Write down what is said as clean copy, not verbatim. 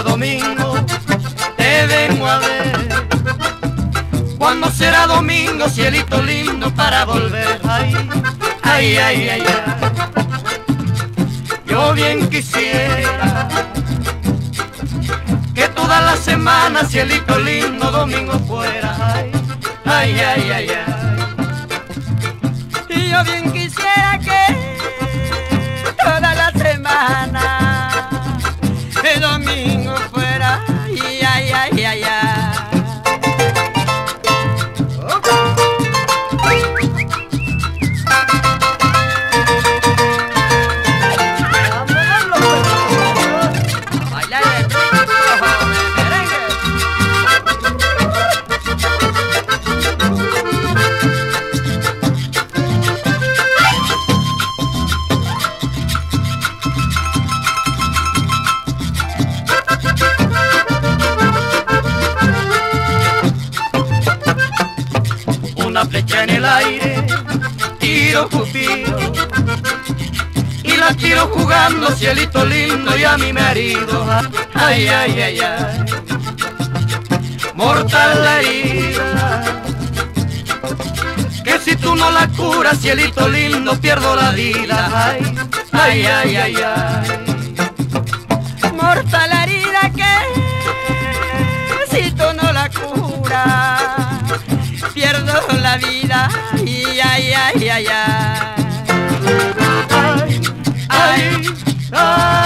domingo a domingo te vengo a ver. ¿Cuándo será domingo, cielito lindo, para volver? Ay, ay, ay, ay, ay. Yo bien quisiera que toda la semana, cielito lindo, domingo fuera. Ay, ay, ay, ay, ay. Y yo bien quisiera que toda la semana el domingo fuera. Ay, ay, ay, ay, ay. Una flecha en el aire, tiro Cupido, y la tiro jugando, cielito lindo, y a mí me ha herido. Ay, ay, ay, ay, mortal la herida, que si tú no la curas, cielito lindo, pierdo la vida. Ay, ay, ay, ay, ay, Mortal la herida que si tú no la curas pierdo la vida. Ay, ay, ay, ay, ay. ay, ay, ay.